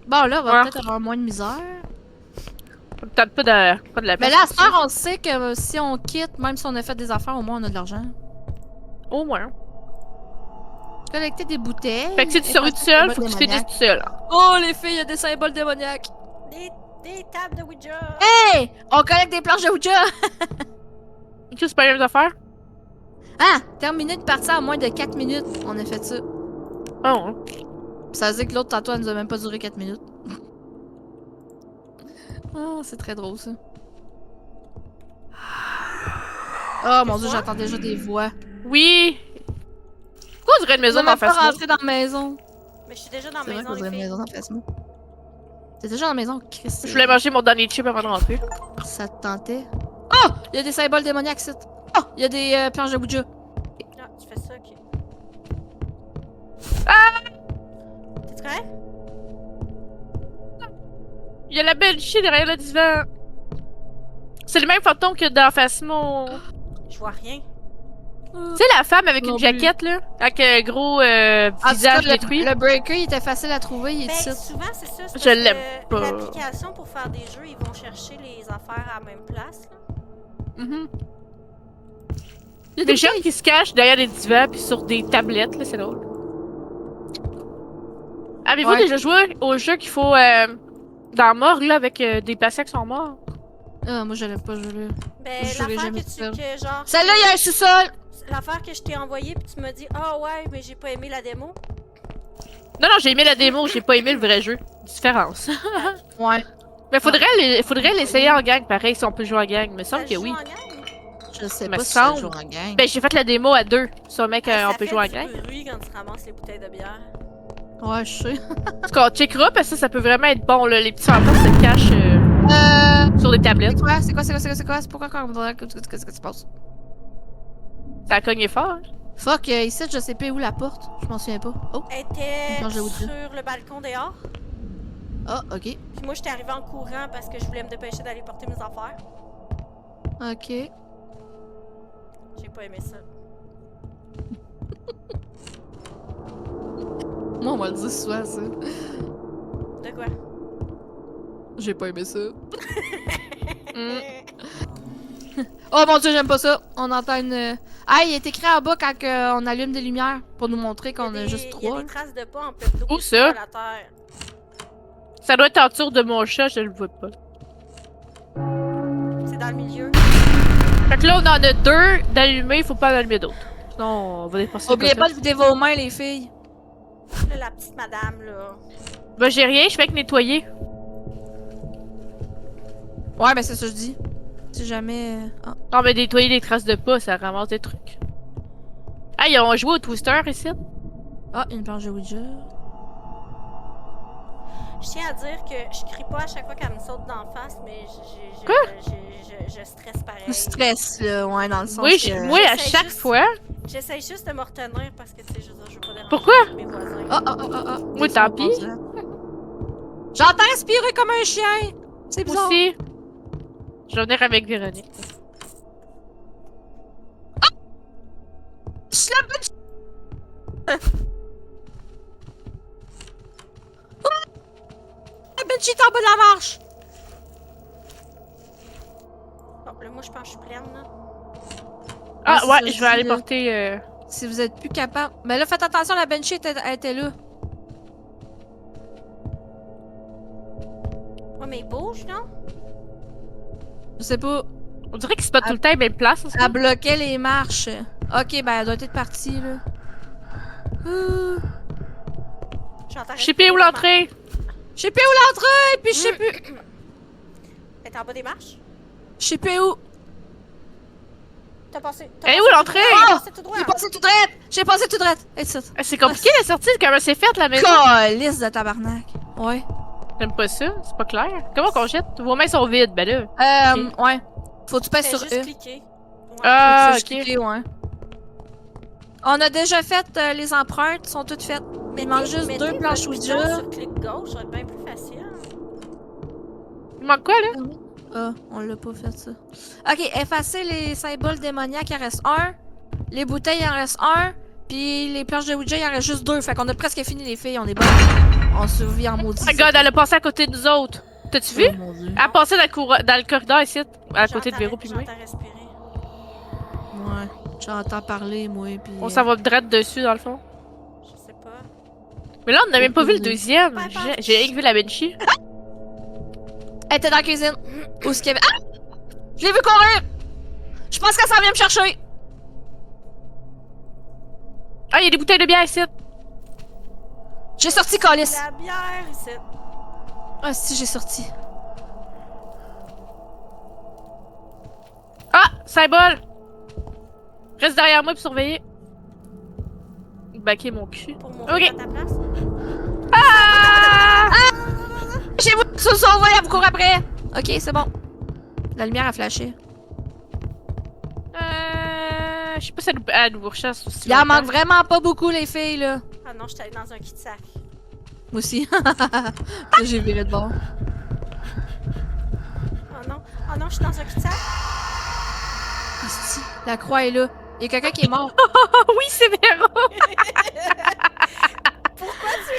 Bon, là, on va Ouais. peut-être avoir moins de misère. Peut-être pas de la Mais place. là, à ce temps, on sait que si on quitte, même si on a fait des affaires, au moins on a de l'argent. Au moins. Collecter des bouteilles. Fait que si tu survis tout seul, faut que tu finisses tout seul. Oh, les filles, il y a des symboles démoniaques. Des tables de Ouija! Hey! On collecte des planches de Ouija! Tu c'est pas les mêmes affaires? Ah! Terminer de partir en moins de 4 minutes. On a fait ça. Ah ouais. Ça veut dire que l'autre tantôt, elle nous a même pas duré 4 minutes. Oh, c'est très drôle ça. Oh mon dieu, j'entends déjà des voix. Oui! Pourquoi on dirait une maison On dans va pas Phasmo? rentrer dans la maison. Mais je suis déjà dans C'est la vrai maison, qu'on dirait les une filles. maison dans Phasmo. T'es déjà dans la maison, Christ. Je voulais manger mon dernier chip avant de rentrer. Ça te tentait? Oh! Il y a des symboles démoniaques ici. Oh! Il y a des planches de Ouija. Ah, tu fais ça, ok. Ah! T'es correct? Il y a la belle chie derrière le divan. C'est le même fantôme que dans Phasmo. Je vois rien. Tu sais, la femme avec Non une plus. jaquette, là? Avec un gros En tout cas, visage détruit. le breaker, il était facile à trouver, il est Ben, ici. souvent, c'est ça. c'est Je parce l'aime que pas. L'application pour faire des jeux, ils vont chercher les affaires à la même place. Là. Mhm. Il y a Des des gens qui se cachent derrière des divans puis sur des tablettes, là, c'est drôle. Avez-vous Ouais. déjà joué au jeu qu'il faut dans la morgue, là, avec des patients qui sont morts? Ah, moi, j'allais pas jouer là. Ben, Je jouerai l'affaire jamais que tout tu. seul. Que, genre, Celle-là, il y a un sous-sol! L'affaire que je t'ai envoyée, puis tu m'as dit, ah ouais, mais j'ai pas aimé la démo. Non, non, j'ai aimé la démo, j'ai pas aimé le vrai jeu. Différence. Ouais. Mais faudrait l'essayer en gang, pareil, si on peut jouer en gang. Me semble Ça que joue oui. en gang? Je sais Me pas si ça semble. joue en gang. Ben, j'ai fait la démo à deux. Sur mec, Ah, on peut jouer en Ça gang. fait du bruit quand tu ramasses les bouteilles de bière. Ouais, je sais. En tout cas, on checkera parce que ça peut vraiment être bon, là. Les petits enfants se cachent sur des tablettes. C'est quoi? C'est pourquoi quand on dirait qu'est-ce que tu passes? Ça a cogné fort. Hein. Fuck, ici, je sais pas où la porte. Je m'en souviens pas. Oh, Elle était Quand j'ai Ouija. sur le balcon dehors. ah, ok. Puis moi, j'étais arrivée en courant parce que je voulais me dépêcher d'aller porter mes affaires. Ok. J'ai pas aimé ça. Moi, on va le dire souvent, ça. De quoi? J'ai pas aimé ça. Mm. Oh mon dieu, j'aime pas ça. On entend une. Ah, il est écrit en bas quand on allume des lumières pour nous montrer qu'on a juste Il y a trois. des traces de pas en pleine d'eau. Où ça? À la terre. Ça doit être en dessous de mon chat, je le vois pas. C'est dans le milieu. Fait que là, on en a deux d'allumés, faut pas en allumer d'autres. Sinon, on va dépasser Oubliez pas de vider vos mains, les filles. Là, la petite madame, là. Ben, j'ai rien, je fais que nettoyer. Ouais, mais c'est ça que je dis. Si jamais. Ah. Non, mais nettoyer des traces de pas, ça ramasse des trucs. Ah, ils ont joué au Twister ici? Ah, une planche de Ouija. Je tiens à dire que je crie pas à chaque fois qu'elle me saute d'en face, mais Quoi? je stresse pareil. Le stress, là, ouais, dans le sens Oui, que... oui, à J'essaie chaque juste- fois. J'essaie juste de me retenir parce que, tu sais, je veux dire, je veux pas déranger Pourquoi? mes voisins. Ah. Oui, tant pis. J'entends respirer comme un chien. C'est Moi bizarre. aussi. Je vais venir avec Véronique. Je la bitch. La bitch est en bas de la marche. Bon, là, moi, je pense que je suis pleine, là. Ah, c'est ouais, ça, je je vais aller dis, là. porter. Si vous êtes plus capable. Mais là, faites attention, la Banshee elle était là. Ouais, mais il bouge, non? Je sais pas. On dirait que c'est pas tout le temps la même place. en ce Elle moment. bloquait les marches. Ok, ben elle doit être partie, là. J'entends Je sais plus où l'entrée. Je sais plus où l'entrée, puis je sais plus. Elle est en bas des marches? Je sais plus où. T'as passé. Elle est où l'entrée? T'as passé tout droit. J'ai passé tout droit. J'ai passé tout droit. Et ça. Ah, c'est compliqué la sortie, comment c'est fait la maison? Calice de tabarnak. Ouais. J'aime pas ça, c'est pas clair. Comment qu'on jette? Vos mains sont vides, ben là. Ouais. Faut que tu pèses Fais sur juste E. cliquer. Ouais. Ah, Faut juste ok. cliquer, ouais. On a déjà fait les empreintes, sont toutes faites. Il manque juste Mettez 2 planches votre Ouija. piton sur clic gauche, ça va être bien plus facile. Il manque quoi, là? Ah, on l'a pas fait ça. Ok, effacer les symboles démoniaques, il en reste 1. Les bouteilles, il en reste 1. Puis les planches de Ouija, il en reste juste 2. Fait qu'on a presque fini les filles, on est bon. On survit en maudit. Regarde, elle a passé à côté de nous autres. T'as-tu vu? Oh, mon Dieu. Elle a passé dans le corridor ici, à côté de Véro pis moi. J'entends respirer. Ouais. J'entends parler, moi, pis... On s'en va direct dessus, dans le fond. Je sais pas. Mais là, on n'a même pas vu le Aucune idée. deuxième. Ouais, J'ai rien que vu la Banshee. Elle était dans la cuisine. Où est-ce qu'il y avait... Ah! Je l'ai vu courir! Je pense qu'elle s'en vient me chercher! Ah, il y a des bouteilles de bière ici. J'ai sorti Calis. La bière ici. Ah, si, j'ai sorti. Ah, symbole. Reste derrière moi pour surveiller. Baquer mon cul. Pour mourir Ok. à ta place. Ah! Chez vous, sous sauver, elle vous court après! Ok, c'est bon. La lumière a flashé. Je sais pas si elle nous recherche aussi. Il en longtemps. manque vraiment pas beaucoup, les filles, là. Ah non, j'étais allée dans un cul-de-sac. Moi aussi. J'ai viré de bord. Oh non, je suis dans un cul-de-sac. Asti, la croix est là. Il y a quelqu'un qui est mort. Oh oui, c'est Véro!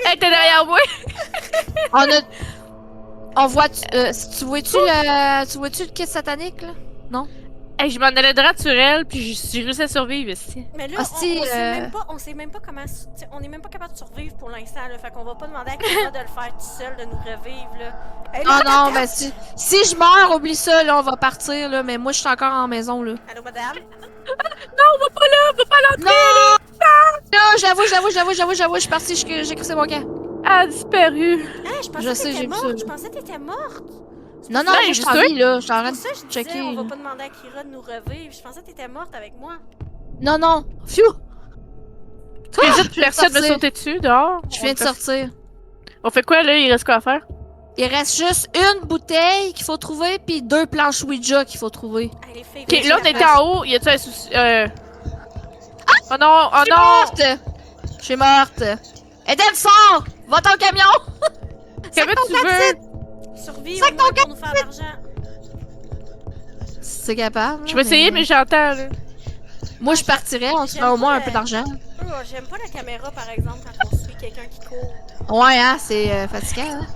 Elle était derrière moi! On a... On voit... tu vois-tu le kit satanique, là? Non? Hey, je m'en allais droit sur elle, puis j'ai réussi à survivre ici. Mais là, Hostie, on sait même pas comment... t'sais, on est même pas capable de survivre pour l'instant, là. Fait qu'on va pas demander à Kira de le faire tout seul, de nous revivre, là. Hey, Non, là, non, ben si je meurs, oublie ça, là, on va partir, là. Mais moi, je suis encore en maison, là. Allô, madame? Non, on va pas là! On va pas l'entrer! Non! Non, j'avoue, je suis partie, j'ai crissé mon camp. Elle a disparu. Ah, je pensais Je que sais, t'étais j'ai vu morte. ça. Je pensais que t'étais morte. Non, non, Ouais, je je suis en sais. vie, là. Je suis en train C'est pour ça que je de disais, checker. on va là. pas demander à Kira de nous revivre. Je pensais que t'étais morte avec moi. Non, non. Phew! Les Ah, autres personnes me sortir. sautaient dessus, dehors. Je viens de sortir. On fait quoi, là? Il reste quoi à faire? Il reste juste une bouteille qu'il faut trouver, puis 2 planches Ouija qu'il faut trouver. Hey, les filles, Ok, viens là, sur on la était place. en haut. Y a-tu un souci? Oh non, oh Je suis non! morte! Je suis morte! Eden, sors! Va ton camion! Comment tu veux? Survivre Sac au moins ton pour nous faire de l'argent. C'est capable. Je vais essayer, mais j'entends, là. Moi, je partirais, on se J'aime fait au moins un pas peu d'argent. Oh, j'aime pas la caméra, par exemple, quand on suit quelqu'un qui court. Ouais, hein, c'est fatigant. Hein?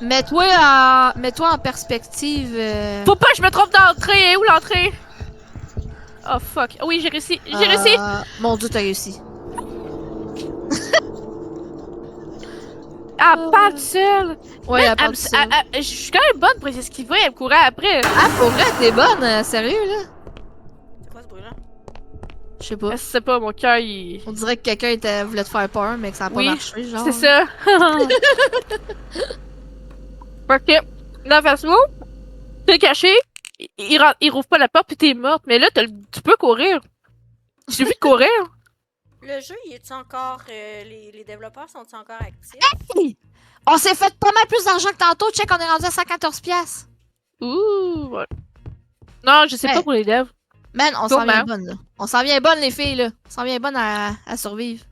Mets-toi en perspective. Faut pas que je me trompe d'entrée! Où l'entrée? Oh fuck. Oui, j'ai réussi. J'ai réussi! Mon Dieu, t'as réussi. Ah, pas toute seule! Ouais, y'a pas Elle de me- ça. Je suis quand même bonne pour esquiver, elle me courait après. Ah, pour vrai, t'es bonne, sérieux, là? C'est quoi ce bruit-là? Je sais pas. Je sais pas, mon cœur, il... On dirait que quelqu'un voulait te faire peur, mais que ça a pas Oui, marché, genre. C'est ça. Ok. Là, face-moi, t'es caché, il rouvre pas la porte pis t'es morte. Mais là, tu peux courir. Il suffit de courir. Le jeu, il est-tu encore... les développeurs sont-ils encore actifs? On s'est fait pas mal plus d'argent que tantôt. Check, on est rendu à 114 piastres. Ouh, ouais. Non, je sais Hey. pas pour les devs. Man, on s'en Sûrement. vient bonne, là. On s'en vient bonne, les filles, là. On s'en vient bonne à survivre.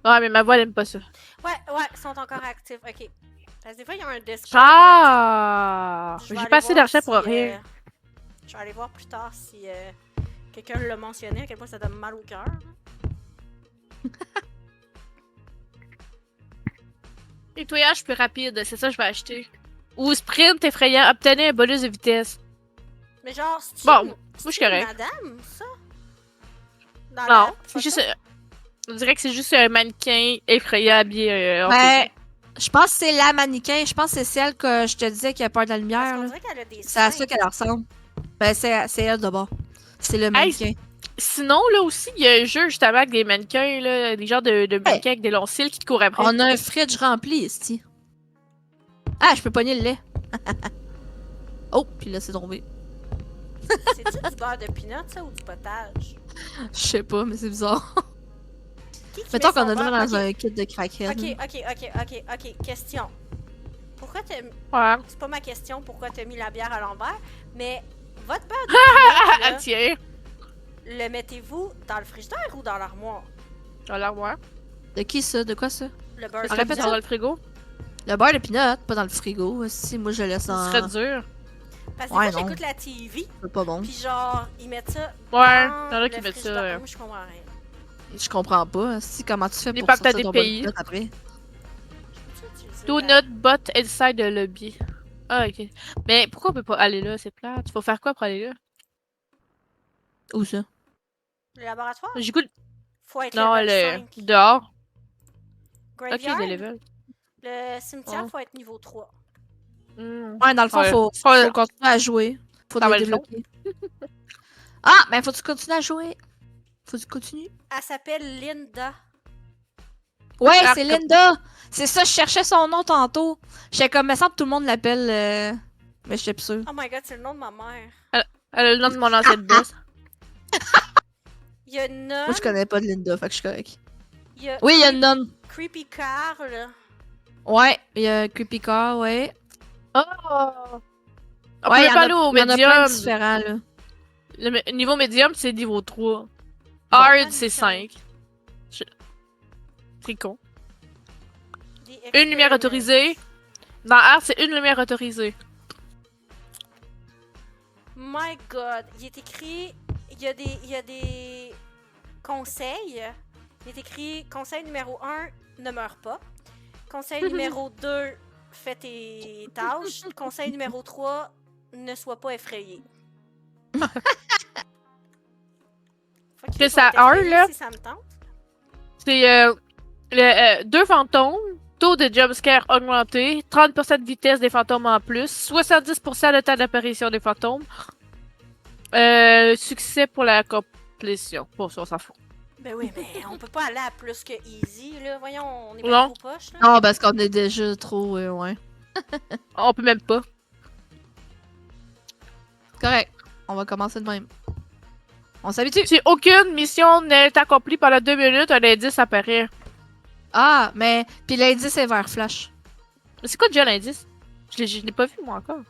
Ouais, mais ma voix, elle aime pas ça. Ouais, ils sont encore actifs. Ok. Parce que des fois, il y a un Discord. Ah! fait que je vais J'ai aller pas assez voir d'argent pour si, rien. je vais aller voir plus tard si quelqu'un l'a mentionné, à quel point ça donne mal au cœur. Nettoyage plus rapide, c'est ça que je vais acheter. Ou sprint effrayant, obtenez un bonus de vitesse. Mais genre, c'est Bon, moi, je suis correct. madame, ça? Dans Non, la c'est photo? juste. On dirait que c'est juste un mannequin effrayant habillé. en Ben, fait. je pense que c'est la mannequin. Je pense que c'est celle que je te disais qui a peur de la Parce lumière, qu'on là. dirait qu'elle a des C'est à seins. ça qu'elle ressemble. Ben, c'est elle d'abord. C'est le mannequin. Sinon, là aussi, il y a un jeu justement avec des mannequins, là, des genres de mannequins avec des longs cils qui te courent après. On a un fridge rempli, ici. Ah, je peux pogner le lait. Oh, puis là, c'est tombé. C'est-tu du beurre de peanut, ça, ou du potage? Je sais pas, mais c'est bizarre. Qui Mettons met qu'on son a devrait beurre? dans un kit de crackhead. Ok. Question. Pourquoi t'as... Ouais. C'est pas ma question, pourquoi t'as mis la bière à l'envers, mais votre beurre de Ah, peanut, là, tiens. le mettez-vous dans le frigidaire ou dans l'armoire? Dans l'armoire. De qui ça? De quoi ça? Le beurre de Répète Répète ça. dans le frigo. Le beurre de peanut, pas dans le frigo. Si, moi, je le laisse Ce dans... serait dur. Parce que Ouais, des fois, non. j'écoute la TV, C'est pas bon. puis genre, ils mettent ça Ouais, dans y'en a le qui mettent ça. frigidaire. Moi, je comprends rien. Je comprends pas. Si, comment tu fais Les pour parcs sortir des ton pays. bullet après? Je peux utiliser Do la- not bot inside the lobby. Ah, ok. Mais pourquoi on peut pas aller là? C'est plate. Faut faire quoi pour aller là? Où ça? Le laboratoire? J'ai goût. Faut être Non, level le. 5. Dehors. Ok, Graveyard? des levels. Le cimetière, Ouais. faut être niveau 3. Ouais, dans le fond, Ouais. faut Ouais. continuer à jouer. Faut Ça les va le fond. débloquer. Ah, mais faut-tu continuer à jouer? Faut-tu continuer? Elle s'appelle Linda. Ouais, Ah, c'est comme- Linda! C'est ça, je cherchais son nom tantôt. J'étais comme, me semble que tout le monde l'appelle. Mais j'étais plus sûre. Oh my god, c'est le nom de ma mère. Elle a le nom de mon ancienne boss. Il y a une nonne. Moi, je connais pas de Linda, fait que je suis correct. Il y a Oui, il y a une nonne. Creepy Carl. Ouais, il y a Creepy Car, ouais. Oh! On Ouais, peut y en pas a- aller au y en a plein de médium. différents, là. Le niveau médium, c'est niveau 3. Bon, Hard, c'est différent. 5. C'est con. Des Une lumière experiments. autorisée. Dans Hard, c'est une lumière autorisée. My god, il est écrit. Il y a des conseils. Il est écrit conseil numéro 1, ne meurs pas. Conseil numéro 2, fais tes tâches. Conseil numéro 3, ne sois pas effrayé. Fait Que je ça vais être a un, effrayée là. Si ça me tente. C'est deux fantômes. Taux de jumpscare augmenté. 30% de vitesse des fantômes en plus. 70% de temps d'apparition des fantômes. Succès pour la complétion. Bon, ça, on s'en fout. Ben oui, mais on peut pas aller à plus que easy, là. Voyons, on est Non. bien trop poche, là. Non, parce qu'on est déjà trop, ouais. On peut même pas. Correct. On va commencer de même. On s'habitue. Si aucune mission n'est accomplie pendant 2 minutes, un indice apparaît. Ah, mais. Puis l'indice est vers Flash. Mais c'est quoi déjà l'indice? Je l'ai pas vu, moi, encore.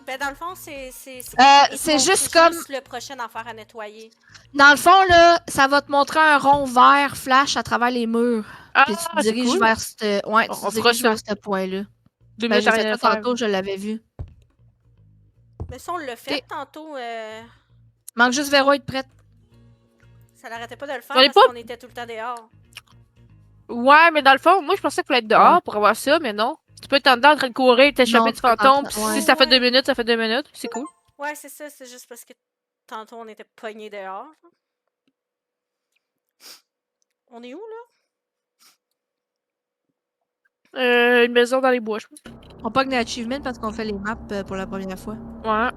Ben dans le fond, c'est C'est juste comme. le prochain affaire à nettoyer. Dans le fond, là, ça va te montrer un rond vert Flash à travers les murs. Ah, Puis tu te c'est diriges cool. vers ce. Ouais, On tu te fera diriges ça. vers ce point-là. 2 Ben, minutes j'ai à fait rien ça faire. tantôt, je l'avais vu. Mais ça, on l'a fait Ok. tantôt. Manque juste Véro être prête. Ça l'arrêtait pas de le faire On est parce pas- qu'on était tout le temps dehors. Ouais, mais dans le fond, moi, je pensais qu'il fallait être dehors pour avoir ça, mais non. Tu peux être en dedans en train de courir, Non, t'échapper du tu peux pas fantôme. en- Puis ouais. si ça fait Ouais. 2 minutes, ça fait 2 minutes. C'est cool. Ouais, c'est ça. C'est juste parce que tantôt, on était pognés dehors. On est où, là? Une maison dans les bois, je pense. On pogne les achievements parce qu'on fait les maps pour la première fois. Ouais.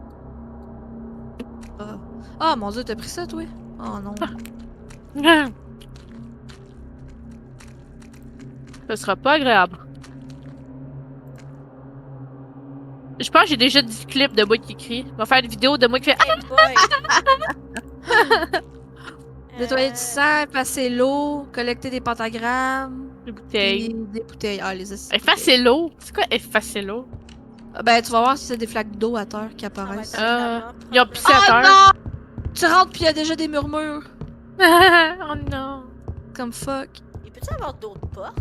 Ah, mon dieu, t'as pris ça, toi? Oh non. Ce sera pas agréable. Je pense que j'ai déjà 10 clips de moi qui crie. On va faire une vidéo de moi qui fait Hey boy! Nettoyer du sang, passer l'eau, collecter des pentagrammes. des bouteilles. Puis des bouteilles. Ah, les acides. Effacer l'eau. C'est quoi effacer l'eau? Ben, tu vas voir si c'est des flaques d'eau à terre qui apparaissent. Ils ont pissé à Oh terre. non! Tu rentres puis il y a déjà des murmures. Oh non. Comme fuck. Il peut-tu avoir d'autres portes?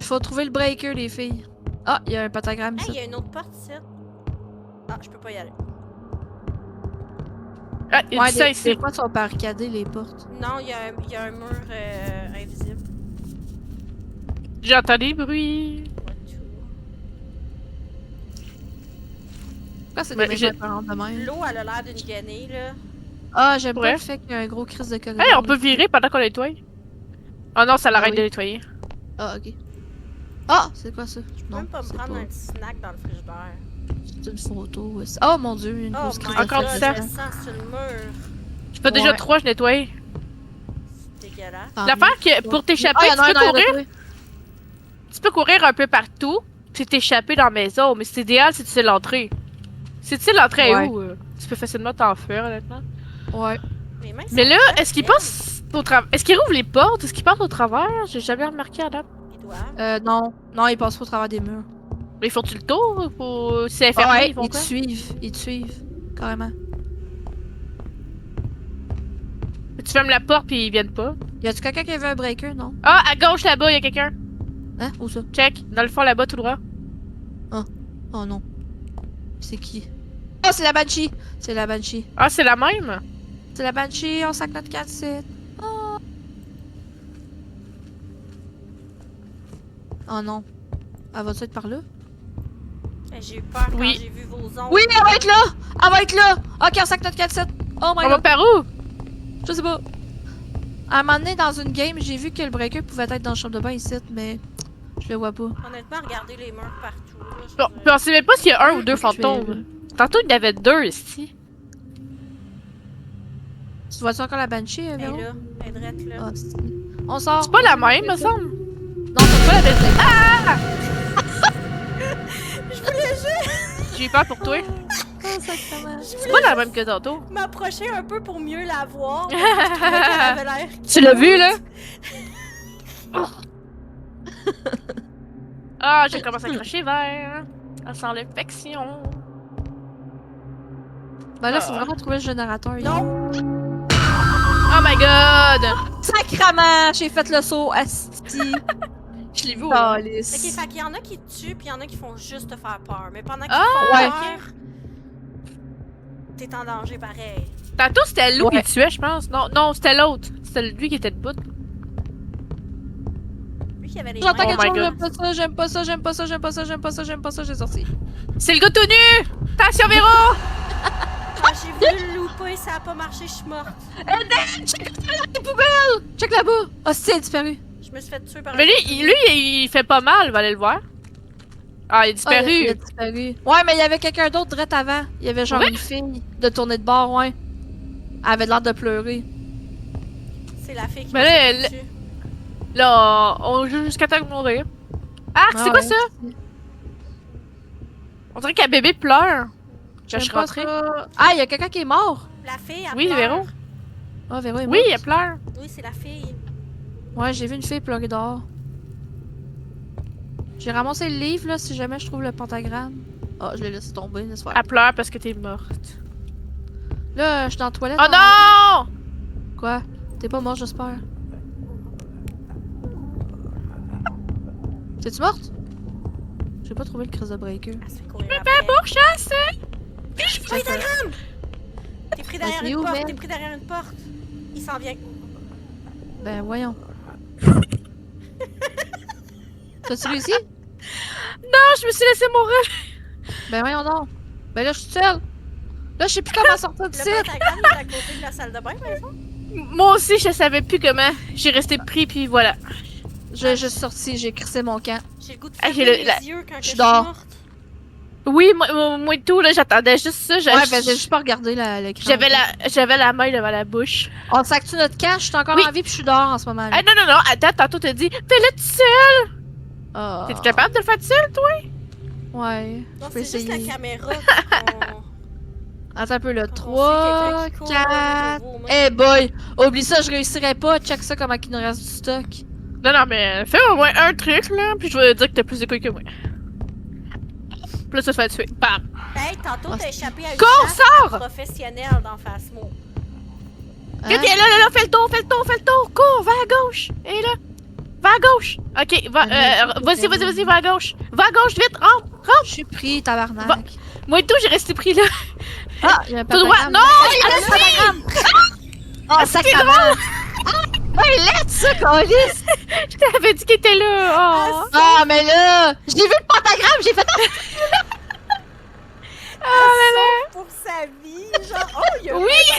Il faut trouver le breaker, les filles. Ah, il y a un pentagramme Hey, il ici. y a une autre porte ici. Ah, je peux pas y aller. Ah, il y a Ouais, du sang des ici. Ah, fois, sont barricadés, les portes. Non, il y a un mur invisible. J'entends des bruits. What to- Pourquoi c'est Ben, des j'ai- maisons apparentes de même? L'eau, elle a l'air d'une guenille, là. Ah, j'aime Ouais. pas le fait qu'il y a un gros crise de corridor. Hey, on peut virer pendant qu'on nettoie. Oh non, ça l'arrête oui. de nettoyer. Ah, ok. Ah, c'est quoi ça? Je peux Non, même pas me c'est prendre pas. un petit snack dans le frigidaire. C'est une photo. Ouais. Oh mon dieu, une Oh grosse my crise god, Encore de du le sang. sang. sang sur le mur. Je fais déjà Ouais. 3, je nettoie. C'est dégueulasse. Tant L'affaire mieux. que pour t'échapper, Ah, il y en a un tu peux derrière courir. toi. Tu peux courir un peu partout, puis t'échapper dans la maison, mais c'est idéal si tu sais l'entrée. Si tu sais l'entrée est Ouais. où, tu peux facilement t'enfuir, honnêtement. Ouais. Mes mains Mais sont là, faites, est-ce qu'il elle. passe au travers? Est-ce qu'il rouvre les portes? Est-ce qu'il passe au travers? J'ai jamais remarqué à date. Ils doivent. Non. Non, ils passent pas au travers des murs. Mais font-tu le tour? Faut... Si c'est Ah fermé, ouais, ils font ils te quoi? suivent. Ils te suivent. Carrément. Tu fermes la porte, puis ils viennent pas. Y a-tu quelqu'un qui avait un breaker, non? Ah, à gauche, là-bas, il y a quelqu'un. Hein? Où ça? Check. Dans le fond, là-bas, tout droit. Oh non. C'est qui? Oh, c'est la Banshee! C'est la Banshee. Ah, c'est la même? C'est la Banshee, on sac notre 4 c'est. Oh non. Elle va-tu être par là? J'ai eu peur quand Oui. j'ai vu vos ongles. Oui, elle va être là! Elle va être là! Ok, on sac notre 4-7. Oh my On va god. par où? Je sais pas. À un moment donné, dans une game, j'ai vu que le breaker pouvait être dans la chambre de bain ici, mais je le vois pas. Honnêtement, regardez les murs partout. Là, je Bon, veux puis on sait même pas s'il y a un ou deux Je vais- fantômes. Tantôt, il y en avait deux ici. Tu vois-tu encore la Banshee, Elle Véro? est là, elle est drette là. Ah, si. On sort. C'est pas la même, me semble. Non, c'est pas la même. Ah! Je voulais juste J'ai eu peur pour toi. Oh, sacrément. C'est pas la même que tantôt. m'approcher un peu pour mieux la voir. parce que je trouvais qu'elle avait l'air Tu l'as vu, là? Ah, j'ai commencé à cracher vert. Elle sent l'infection. Ben là, faut vraiment trouver le générateur. Non. Oh my god! Sacrement! J'ai fait le saut, asti. Je l'ai vu au Ok, Calice. fait qu'il y en a qui te tuent, puis il y en a qui font juste te faire peur. Mais pendant qu'ils Ah, te font ouais. peur, t'es en danger pareil. Tantôt, c'était Lou Ouais. qui tuait, je pense. Non, non, c'était l'autre. C'était lui qui était debout. Lui qui avait les J'entends mains. Oh my quelque God. chose, j'aime pas ça, j'aime pas ça, j'aime pas ça, j'aime pas ça, j'aime pas ça, j'aime pas ça, j'ai sorti. C'est le gars tout nu! Attention, Véro! Ah, j'ai voulu le louper, ça a pas marché, je suis morte. Les poubelles! Check là-bas! Hostie, elle a disparu. Je me suis fait tuer par Mais un lui, il fait pas mal, va aller le voir. Ah, il est Ah, il a disparu. disparu. Ouais, mais il y avait quelqu'un d'autre direct avant. Il y avait genre Ouais? une fille de tournée de bord, ouais. Elle avait l'air de pleurer. C'est la fille qui Mais m'a là, fait elle- tuer. Là, on joue jusqu'à temps de mourir. Ah, c'est quoi ouais. ça? On dirait qu'un bébé pleure. Je J'aime suis pas rentrée. ça. Ah, il y a quelqu'un qui est mort. La fille, elle Oui, pleure. Véro. Ah, Véro est Oui, morte. elle pleure. Oui, c'est la fille. Ouais, j'ai vu une fille pleurer dehors. J'ai ramassé le livre, là, si jamais je trouve le pentagramme. Ah, je l'ai laissé tomber, laisse faire. Elle pleure parce que t'es morte. Là, je suis dans la toilette. Oh non! Quoi? T'es pas mort, j'espère. T'es-tu morte? J'ai pas trouvé le crise de breaker. Elle se fait courir après. Pour chasser! Pentagramme! T'es pris derrière t'es une où, porte, man? t'es pris derrière une porte. Il s'en vient. Ben, voyons. T'as-tu réussi? Non, je me suis laissé mourir. Ben, voyons donc. Ben là, je suis seule. Là, je sais plus comment sortir Le d'ici. pentagramme il est à côté de la salle de bain, par exemple. Moi aussi, je savais plus comment. J'ai resté pris, puis voilà. J'ai juste sorti, j'ai crissé mon camp. J'ai le goût de Ah, fermer j'ai les la- yeux quand Je je suis dors. morte. Oui, moi et tout, là, j'attendais juste ça. Ouais, ben, j'ai juste pas regardé l'écran. J'avais la main devant la bouche. On sac-tu notre camp? Je suis encore Oui. en vie puis je suis dehors en ce moment. là. Ah non, non, non, attends, tantôt t'as dit, fais-le tout seul! Ah. T'es capable de le faire tout seul, toi? Ouais. Non, Je peux c'est juste la essayer. caméra Attends un peu, le qu'on 3, sait quelqu'un qui court avec 4. le gros main. Eh boy! Oublie ça, je réussirais pas. Check ça comment il nous reste du stock. Non, non, mais fais au moins un truc, là, puis je vais dire que t'as plus de couilles que moi. Puis là, ça se fait tuer. Bam! Hey, tantôt Ah, t'as échappé à une Cours, chasse sors! professionnelle dans Phasmo. Hein? Là, là, là, fais le tour, fais le tour, fais le tour! Cours, va à gauche! Et là! Va à gauche! Ok, vas-y, va à gauche! Va à gauche, vite, rentre! Je suis pris, tabarnak. Va- Moi et tout, j'ai resté pris là. Ah, il y a un Tout droit! pentagramme. Non! Il y a un pentagramme! Oh, sacrément! Ouais, let's ça, câlisse! Je t'avais dit qu'il était là! Oh. Ah, mais là! J'ai vu le pentagramme, j'ai fait... Ah, là, là. Pour sa vie, genre, oh, il y a Oui!